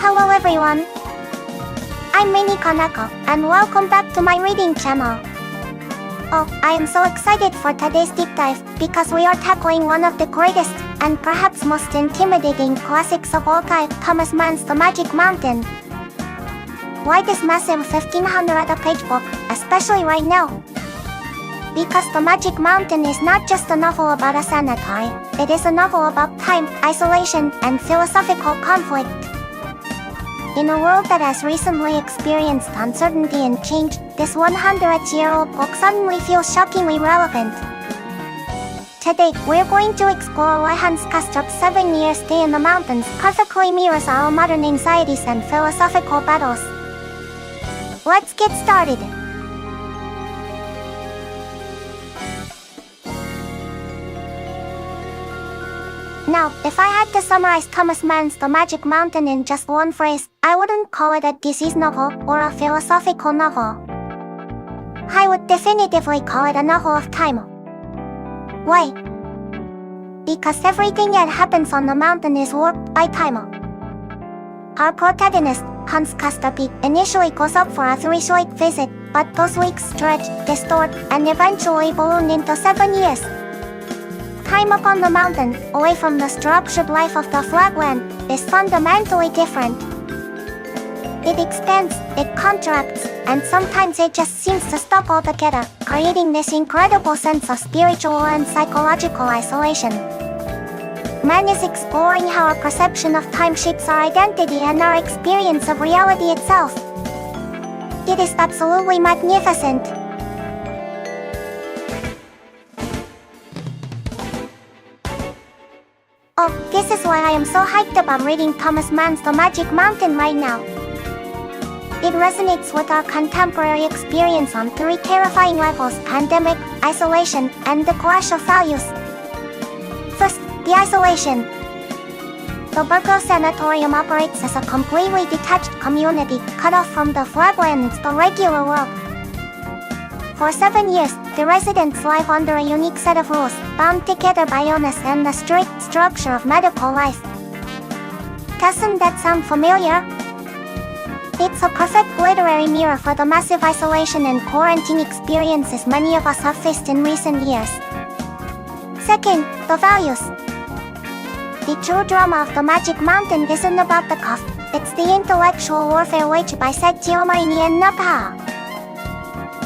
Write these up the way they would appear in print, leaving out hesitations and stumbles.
Hello everyone! I'm Mini-Koneko, and welcome back to my reading channel. Oh, I am so excited for today's deep dive, because we are tackling one of the greatest, and perhaps most intimidating classics of all time, Thomas Mann's The Magic Mountain. Why this massive 1500-page book, especially right now? Because The Magic Mountain is not just a novel about a sanatorium, it is a novel about time, isolation, and philosophical conflict. In a world that has recently experienced uncertainty and change, this 100-year-old book suddenly feels shockingly relevant. Today, we're going to explore why Hans Castorp's 7-year stay in the mountains perfectly mirrors our modern anxieties and philosophical battles. Let's get started. Now, if I had to summarize Thomas Mann's The Magic Mountain in just one phrase, I wouldn't call it a disease novel or a philosophical novel. I would definitively call it a novel of time. Why? Because everything that happens on the mountain is warped by time. Our protagonist, Hans Castorp, initially goes up for a 3-week visit, but those weeks stretch, distort, and eventually balloon into 7 years. Time up on the mountain, away from the structured life of the flatland, is fundamentally different. It expands, it contracts, and sometimes it just seems to stop altogether, creating this incredible sense of spiritual and psychological isolation. Mann is exploring how our perception of time shapes our identity and our experience of reality itself. It is absolutely magnificent. Oh, this is why I am so hyped about reading Thomas Mann's The Magic Mountain right now. It resonates with our contemporary experience on 3 terrifying levels: pandemic, isolation, and the clash of values. First, the isolation. The Burgo Sanatorium operates as a completely detached community, cut off from the flatlands, the regular world. For 7 years, the residents live under a unique set of rules, bound together by illness and the strict structure of medical life. Doesn't that sound familiar? It's a perfect literary mirror for the massive isolation and quarantine experiences many of us have faced in recent years. Second, the values. The true drama of The Magic Mountain isn't about the cough, it's the intellectual warfare waged by Sanatorium and Napa.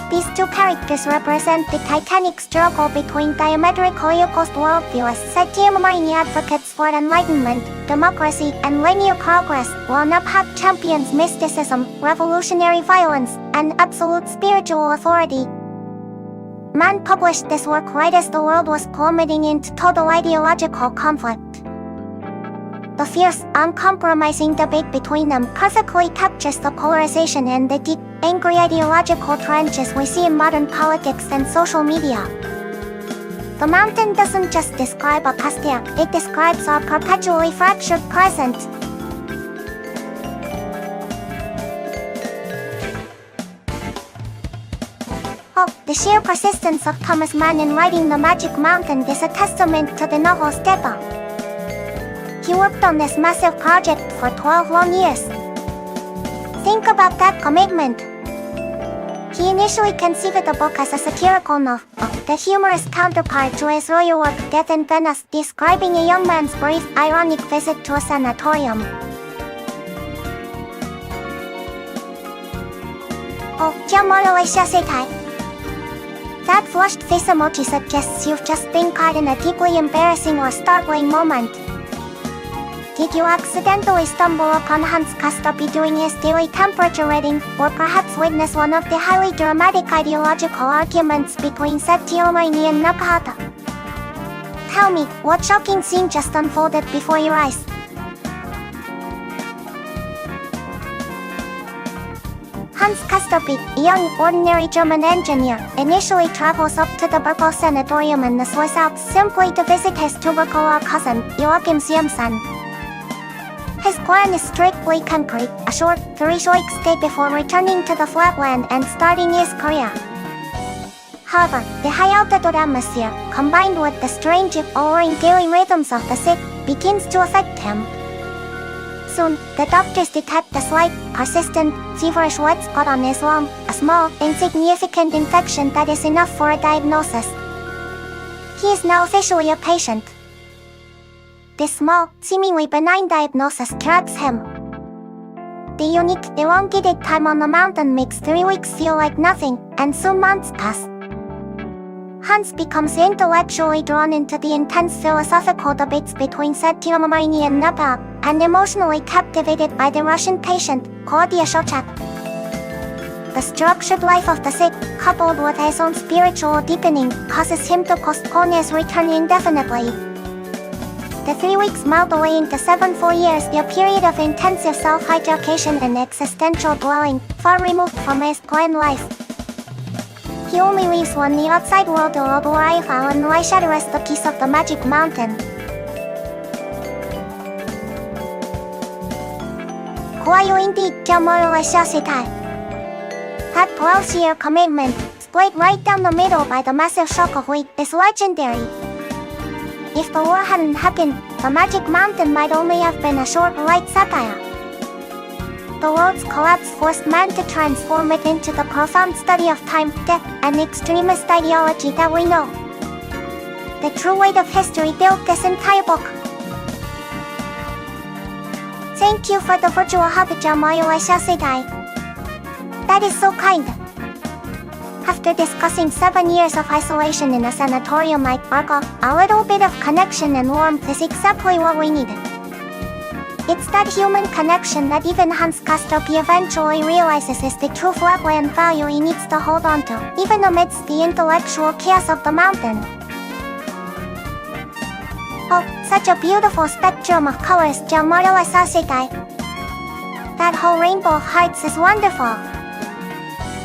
These 2 characters represent the titanic struggle between diametrically opposed worldviews. Sanatorium advocates for enlightenment, democracy, and linear progress, while Napa champions mysticism, revolutionary violence, and absolute spiritual authority. Mann published this work right as the world was plummeting into total ideological conflict. The fierce, uncompromising debate between them perfectly captures the polarization and the deep, angry ideological trenches we see in modern politics and social media. The mountain doesn't just describe a past era, it describes our perpetually fractured present. Oh, the sheer persistence of Thomas Mann in writing The Magic Mountain is a testament to the novel's depth. He worked on this massive project for 12 long years. Think about that commitment. He initially conceived the book as a satirical novel, the humorous counterpart to his earlier work Death in Venice, describing a young man's brief, ironic visit to a sanatorium. Oh, that flushed face emoji suggests you've just been caught in a deeply embarrassing or startling moment. Did you accidentally stumble upon Hans Castorp doing his daily temperature reading, or perhaps witness one of the highly dramatic ideological arguments between Sanatorium and Napa? Tell me, what shocking scene just unfolded before your eyes? Hans Castorp, a young, ordinary German engineer, initially travels up to the Burgo Sanatorium in the Swiss Alps simply to visit his tubercular cousin, Joachim's son. His plan is strictly concrete, a short, 3-week stay before returning to the flatland and starting his career. However, the high-altitude atmosphere, combined with the strange, alluring daily rhythms of the sick, begins to affect him. Soon, the doctors detect a slight, persistent, feverish white spot on his lung, a small, insignificant infection that is enough for a diagnosis. He is now officially a patient. This small, seemingly benign diagnosis cracks him. The unique, elongated time on the mountain makes 3 weeks feel like nothing, and soon months pass. Hans becomes intellectually drawn into the intense philosophical debates between Sanatorium and Nepal, and emotionally captivated by the Russian patient, Claudia Shochak. The structured life of the sick, coupled with his own spiritual deepening, causes him to postpone his return indefinitely. The 3 weeks melt away into 7 full years, a period of intensive self-education and existential dwelling, far removed from his planned life. He only leaves when the outside world will arrive and lie shatters the peace of the magic mountain. Who are you indeed, That 12-year commitment, split right down the middle by the massive shock of weight, is legendary. If the war hadn't happened, the magic mountain might only have been a short, light satire. The world's collapse forced man to transform it into the profound study of time, death, and extremist ideology that we know. The true weight of history built this entire book. Thank you for the virtual hug, That is so kind. After discussing 7 years of isolation in a sanatorium like Barco, a little bit of connection and warmth is exactly what we needed. It's that human connection that even Hans Castorp eventually realizes is the true flatland value he needs to hold on to, even amidst the intellectual chaos of the mountain. Oh, such a beautiful spectrum of colors, That whole rainbow of hearts is wonderful.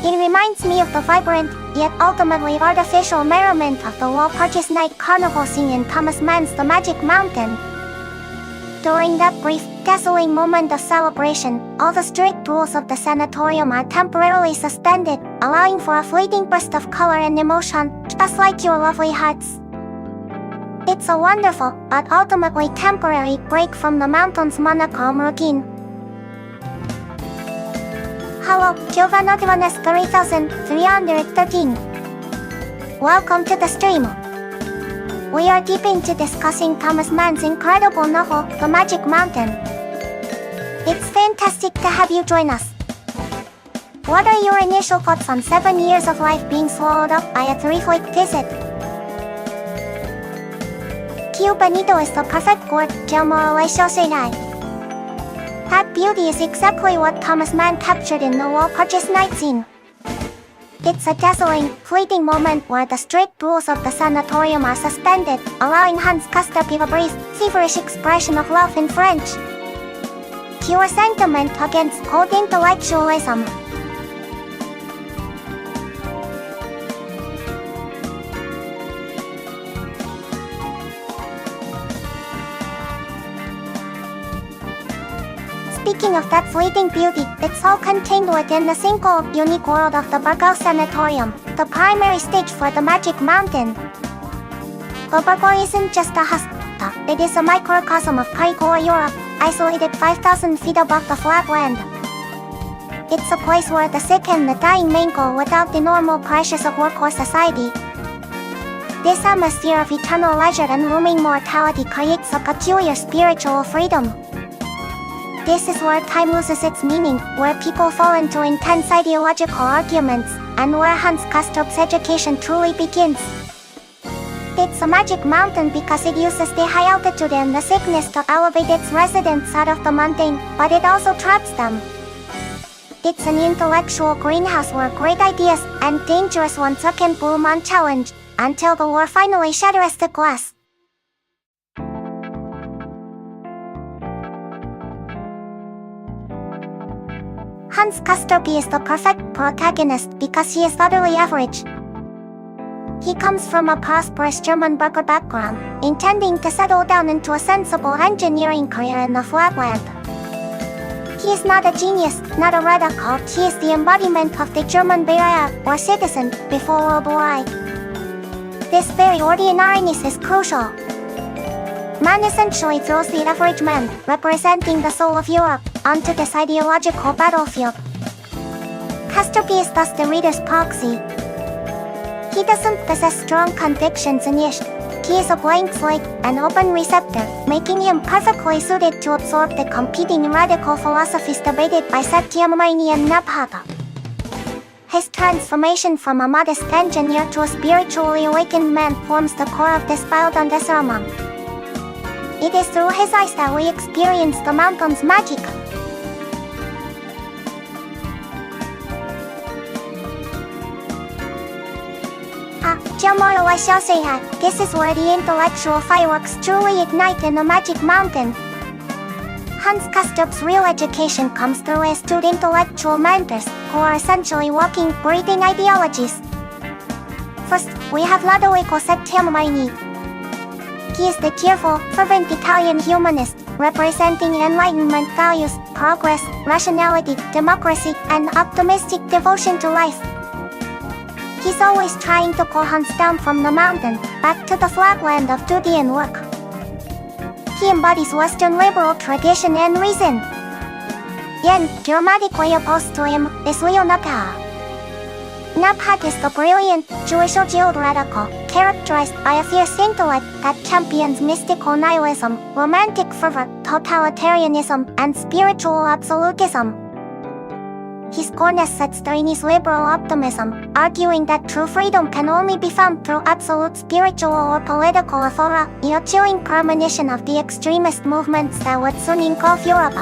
It reminds me of the vibrant, yet ultimately artificial merriment of the Walpurgis Night Carnival scene in Thomas Mann's The Magic Mountain. During that brief, dazzling moment of celebration, all the strict rules of the sanatorium are temporarily suspended, allowing for a fleeting burst of color and emotion, just like your lovely hearts. It's a wonderful, but ultimately temporary, break from the mountain's monochrome routine. Hello, Giovanotvanes 3313. Welcome to the stream. We are deep into discussing Thomas Mann's incredible novel, The Magic Mountain. It's fantastic to have you join us. What are your initial thoughts on 7 years of life being swallowed up by a 3-week visit? Q Benito is the perfect word, That beauty is exactly what Thomas Mann captured in the Walpurgis Night scene. It's a dazzling, fleeting moment where the strict rules of the sanatorium are suspended, allowing Hans Castorp to give a brief, feverish expression of love in French. Pure sentiment against cold intellectualism. Speaking of that fleeting beauty, it's all contained within the single, unique world of the Barco Sanatorium, the primary stage for the Magic Mountain. The Barco isn't just a hospital, it is a microcosm of Paigoa Europe, isolated 5,000 feet above the flat land. It's a place where the sick and the dying mingle without the normal pressures of work or society. This atmosphere of eternal leisure and looming mortality creates a peculiar spiritual freedom. This is where time loses its meaning, where people fall into intense ideological arguments, and where Hans Castorp's education truly begins. It's a magic mountain because it uses the high altitude and the sickness to elevate its residents out of the mundane, but it also traps them. It's an intellectual greenhouse where great ideas and dangerous ones can bloom unchallenged, until the war finally shatters the glass. Hans Castorp is the perfect protagonist because he is utterly average. He comes from a prosperous German worker background, intending to settle down into a sensible engineering career in the flatland. He is not a genius, not a radical, he is the embodiment of the German Bürger, or citizen, before World War I. This very ordinariness is crucial. Man essentially throws the average man, representing the soul of Europe, onto this ideological battlefield. Castorp is thus the reader's proxy. He doesn't possess strong convictions initially. He is a blank slate, an open receptor, making him perfectly suited to absorb the competing radical philosophies debated by Satyamuni and Nabhata. His transformation from a modest engineer to a spiritually awakened man forms the core of this Bildungsroman. It is through his eyes that we experience the mountain's magic. This is where the intellectual fireworks truly ignite in the Magic Mountain. Hans Castorp's real education comes through astute intellectual mentors, who are essentially walking, breathing ideologies. First, we have Lodovico Satyamuni. He is the cheerful, fervent Italian humanist, representing Enlightenment values, progress, rationality, democracy, and optimistic devotion to life. He's always trying to pull Hans down from the mountain, back to the flatland of duty and work. He embodies Western liberal tradition and reason. Yet, dramatically opposed to him, is Leo Nabhata. Nabhata is the brilliant, Jewish old radical, characterized by a fierce intellect that champions mystical nihilism, romantic fervor, totalitarianism, and spiritual absolutism. His corner sets in his liberal optimism, arguing that true freedom can only be found through absolute spiritual or political authority, a chilling premonition of the extremist movements that would soon engulf Europe.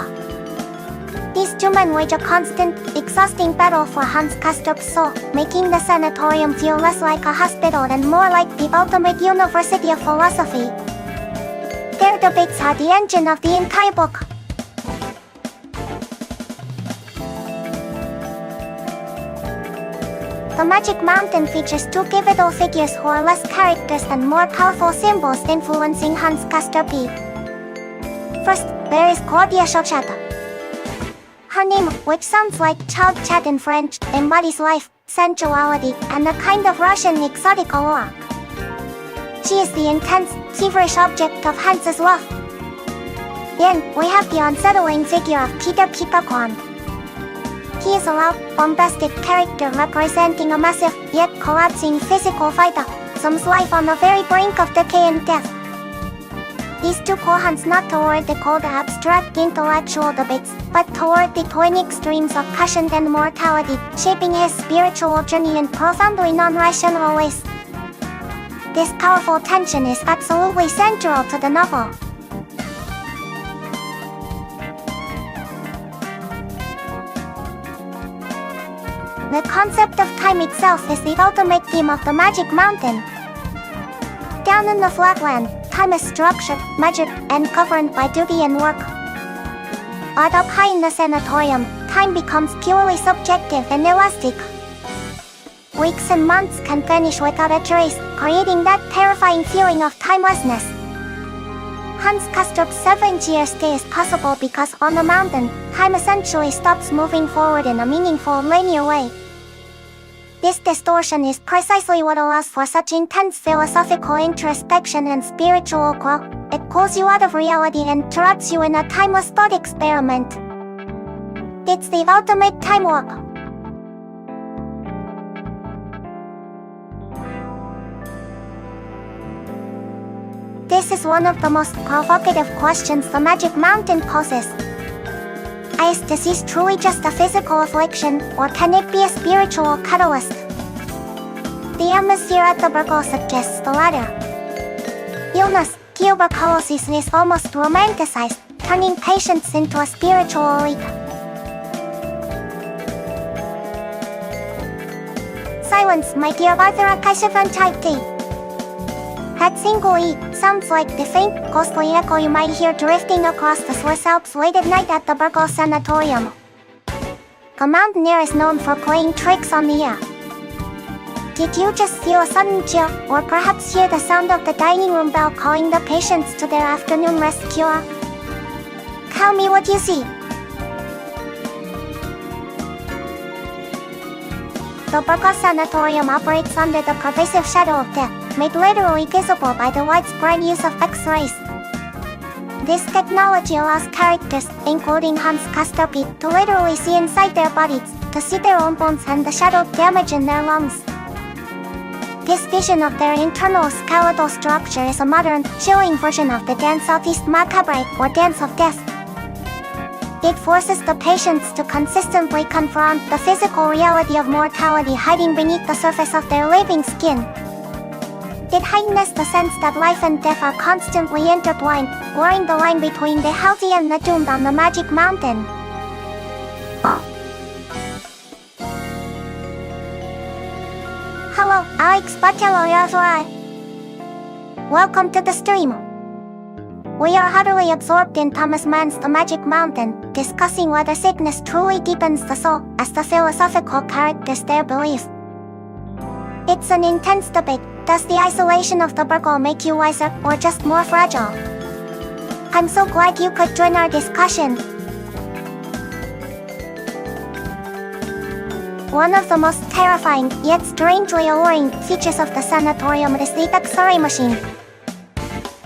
These two men wage a constant, exhausting battle for Hans Castorp's soul, making the sanatorium feel less like a hospital and more like the ultimate university of philosophy. Their debates are the engine of the entire book. The Magic Mountain features two pivotal figures who are less characters and more powerful symbols influencing Hans Castorp. First, there is Claudia Chochata. Her name, which sounds like child chat in French, embodies life, sensuality, and a kind of Russian exotic allure. She is the intense, feverish object of Hans's love. Then, we have the unsettling figure of Peter Kipakwan. He is a loud, bombastic character representing a massive, yet collapsing physical fighter, some's life on the very brink of decay and death. These two call Hans not toward the cold abstract intellectual debates, but toward the twin extremes of passion and mortality, shaping his spiritual journey in profoundly non-rational ways. This powerful tension is absolutely central to the novel. The concept of time itself is the ultimate theme of the Magic Mountain. Down in the flatland, time is structured, measured, and governed by duty and work. But up high in the sanatorium, time becomes purely subjective and elastic. Weeks and months can vanish without a trace, creating that terrifying feeling of timelessness. Hans Castorp's 7-year stay is possible because on the mountain, time essentially stops moving forward in a meaningful, linear way. This distortion is precisely what allows for such intense philosophical introspection and spiritual growth. It pulls you out of reality and traps you in a timeless thought experiment. It's the ultimate time warp. This is one of the most provocative questions the Magic Mountain poses. Is disease truly just a physical affliction, or can it be a spiritual catalyst? The atmosphere at the Burgle suggests the latter. Illness, tuberculosis, is almost romanticized, turning patients into a spiritual elite. Silence, my dear Arthur Akashavan type D. That single E sounds like the faint, ghostly echo you might hear drifting across the Swiss Alps late at night at the Burgle Sanatorium. The mountaineer is known for playing tricks on the air. Did you just feel a sudden chill, or perhaps hear the sound of the dining room bell calling the patients to their afternoon rest cure? Tell me what you see. The Burgle Sanatorium operates under the pervasive shadow of death, made literally visible by the widespread use of X-rays. This technology allows characters, including Hans Castorp, to literally see inside their bodies, to see their own bones and the shadow damage in their lungs. This vision of their internal skeletal structure is a modern, chilling version of the Dance Southeast Macabre, or Dance of Death. It forces the patients to consistently confront the physical reality of mortality hiding beneath the surface of their living skin. It heightens the sense that life and death are constantly intertwined, blurring the line between the healthy and the doomed on the Magic Mountain. Hello, Alex Batello. Welcome to the stream. We are heavily absorbed in Thomas Mann's The Magic Mountain, discussing whether sickness truly deepens the soul, as the philosophical characters there believe. It's an intense debate. Does the isolation of the burgle make you wiser, or just more fragile? I'm so glad you could join our discussion. One of the most terrifying, yet strangely alluring, features of the sanatorium is the X-ray machine.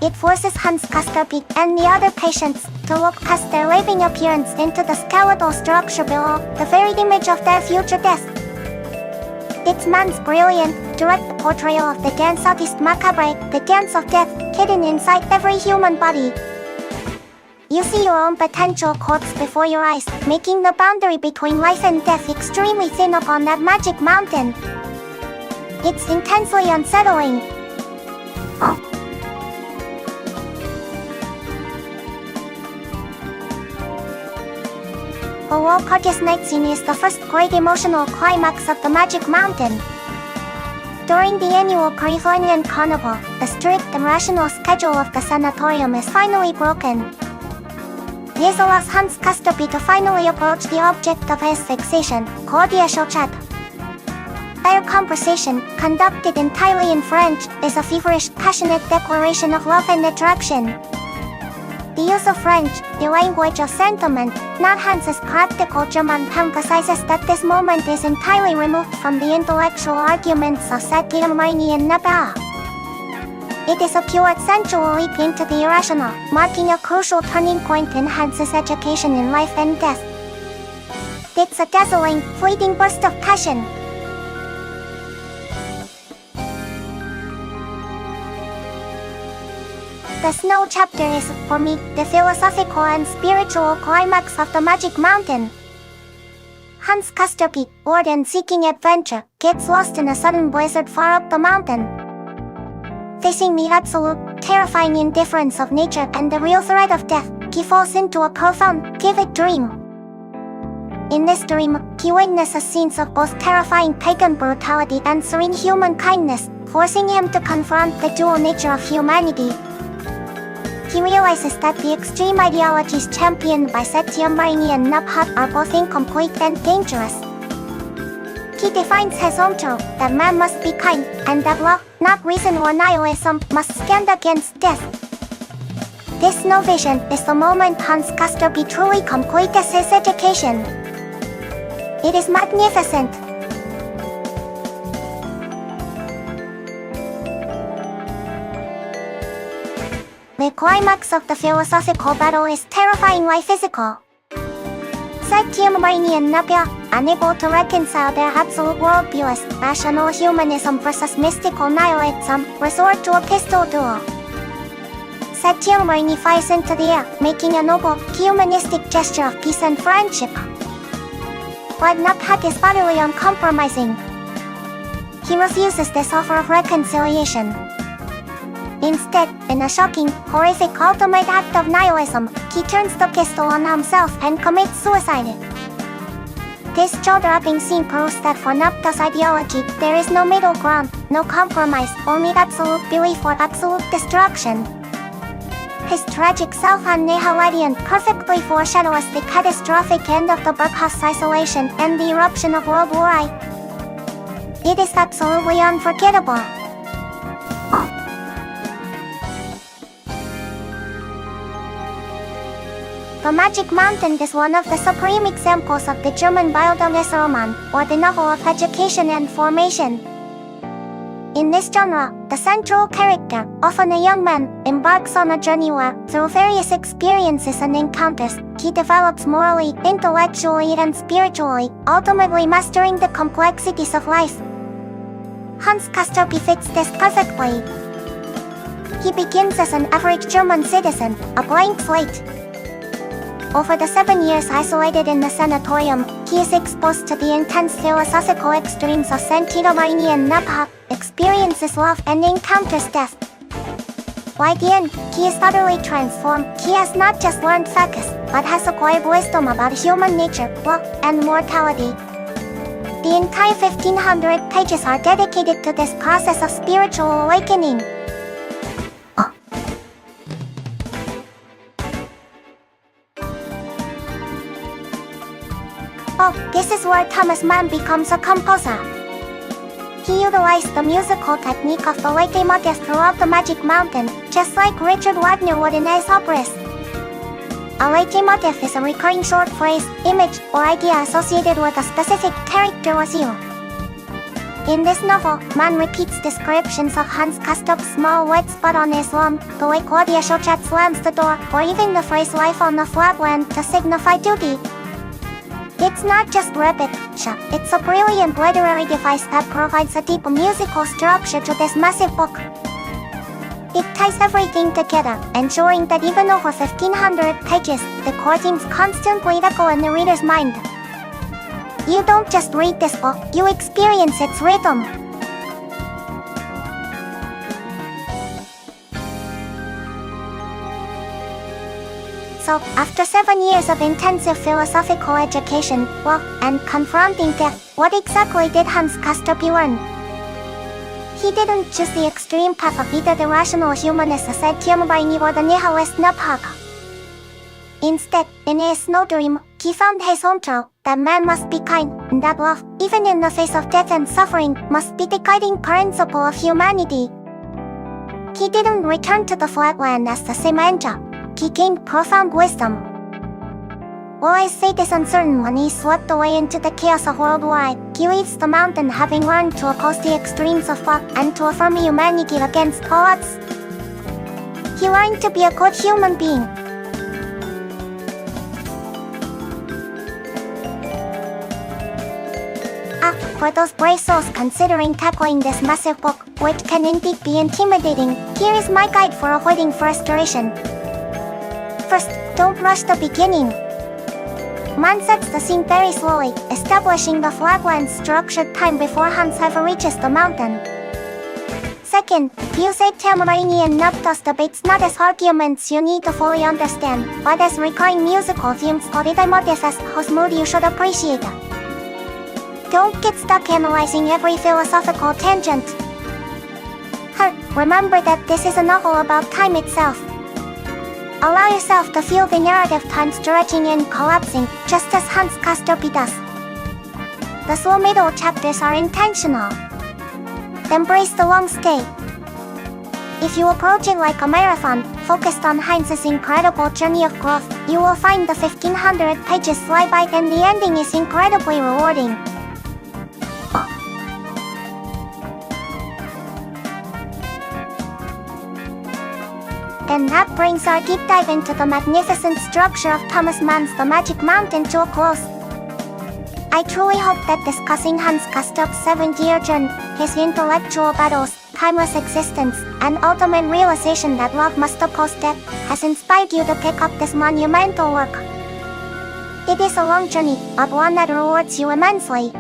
It forces Hans Castorp and the other patients to look past their living appearance into the skeletal structure below, the very image of their future death. It's Mann's brilliant, direct portrayal of the Dance Southeast Macabre, the Dance of Death, hidden inside every human body. You see your own potential corpse before your eyes, making the boundary between life and death extremely thin upon that Magic Mountain. It's intensely unsettling. The Walpurgis night scene is the first great emotional climax of the Magic Mountain. During the annual Californian Carnival, the strict and rational schedule of the sanatorium is finally broken. This allows Hans Castorp to finally approach the object of his fixation, cordial chat. Their conversation, conducted entirely in French, is a feverish, passionate declaration of love and attraction. The use of French, the language of sentiment, not Hans's practical German, emphasizes that this moment is entirely removed from the intellectual arguments of Saint-Germain and Napa. It is a pure sensual leap into the irrational, marking a crucial turning point in Hans's education in life and death. It's a dazzling, fleeting burst of passion. The snow chapter is, for me, the philosophical and spiritual climax of the Magic Mountain. Hans Castorp, bored and seeking adventure, gets lost in a sudden blizzard far up the mountain. Facing the absolute, terrifying indifference of nature and the real threat of death, he falls into a profound, vivid dream. In this dream, he witnesses scenes of both terrifying pagan brutality and serene human kindness, forcing him to confront the dual nature of humanity. He realizes that the extreme ideologies championed by Saint-Germain and Napa are both incomplete and dangerous. He defines his own truth, that man must be kind, and that love, not reason or nihilism, must stand against death. This snow vision is the moment Hans Castorp truly completes his education. It is magnificent. The climax of the philosophical battle is terrifyingly physical. Saint-Germain and Napa, unable to reconcile their absolute worldview as rational humanism versus mystical nihilism, resort to a pistol duel. Saint-Germain flies into the air, making a noble, humanistic gesture of peace and friendship. But Napa is utterly uncompromising. He refuses this offer of reconciliation. Instead, in a shocking, horrific ultimate act of nihilism, he turns the pistol on himself and commits suicide. This jaw-dropping scene proves that for Napa's ideology, there is no middle ground, no compromise, only absolute belief or absolute destruction. His tragic self-annihilation perfectly foreshadows the catastrophic end of the Burghaus isolation and the eruption of World War I. It is absolutely unforgettable. The Magic Mountain is one of the supreme examples of the German Bildungsroman, or the novel of education and formation. In this genre, the central character, often a young man, embarks on a journey where, through various experiences and encounters, he develops morally, intellectually and spiritually, ultimately mastering the complexities of life. Hans Castorp fits this perfectly. He begins as an average German citizen, a blank slate. Over the 7 years isolated in the sanatorium, he is exposed to the intense philosophical extremes of sentimentalism and Napha, experiences love and encounters death. By the end, he is utterly transformed. He has not just learned facts, but has acquired wisdom about human nature, love, and mortality. The entire 1500 pages are dedicated to this process of spiritual awakening. Oh, this is where Thomas Mann becomes a composer. He utilized the musical technique of the leitmotif throughout the Magic Mountain, just like Richard Wagner would in his operas. A leitmotif is a recurring short phrase, image, or idea associated with a specific character or scene. In this novel, Mann repeats descriptions of Hans Castorp's small wet spot on his lawn, the way Claudia Schochat slams the door, or even the phrase life on the flatland to signify duty. It's not just repetition, it's a brilliant literary device that provides a deep musical structure to this massive book. It ties everything together, ensuring that even over 1500 pages, the core themes constantly echo in the reader's mind. You don't just read this book, you experience its rhythm. So, after 7 years of intensive philosophical education, love, and confronting death, what exactly did Hans Castorp learn? He didn't choose the extreme path of either the rational humanist sanatorium or the nihilist Napha. Instead, in his sanatorium, he found his own truth, that man must be kind, and that love, even in the face of death and suffering, must be the guiding principle of humanity. He didn't return to the flatland as the same angel. He gained profound wisdom. While I say this uncertain when he swept away into the chaos of worldwide, he leaves the mountain having learned to oppose the extremes of love and to affirm humanity against all odds. He learned to be a good human being. For those brave souls considering tackling this massive book, which can indeed be intimidating, here is my guide for avoiding frustration. First, don't rush the beginning. Mann sets the scene very slowly, establishing the flatland's structured time before Hans ever reaches the mountain. Second, use and Napha's debates not as arguments you need to fully understand, but as recurring musical themes or leitmotifs whose mood you should appreciate. Don't get stuck analyzing every philosophical tangent. Third, remember that this is a novel about time itself. Allow yourself to feel the narrative time stretching and collapsing, just as Hans Castorp does. The slow middle chapters are intentional. Embrace the long stay. If you approach it like a marathon, focused on Hans's incredible journey of growth, you will find the 1500 pages fly by and the ending is incredibly rewarding. And that brings our deep dive into the magnificent structure of Thomas Mann's The Magic Mountain to a close. I truly hope that discussing Hans Castorp's 7-year journey, his intellectual battles, timeless existence, and ultimate realization that love must oppose death, has inspired you to pick up this monumental work. It is a long journey, but one that rewards you immensely.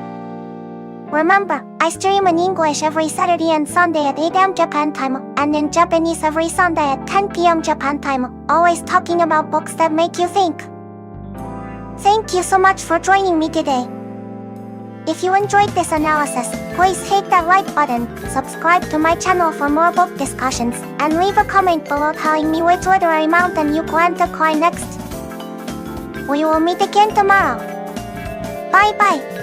Remember, I stream in English every Saturday and Sunday at 8 am Japan time, and in Japanese every Sunday at 10 p.m. Japan time, always talking about books that make you think. Thank you so much for joining me today. If you enjoyed this analysis, please hit that like button, subscribe to my channel for more book discussions, and leave a comment below telling me which literary mountain you plan to climb next. We will meet again tomorrow. Bye bye.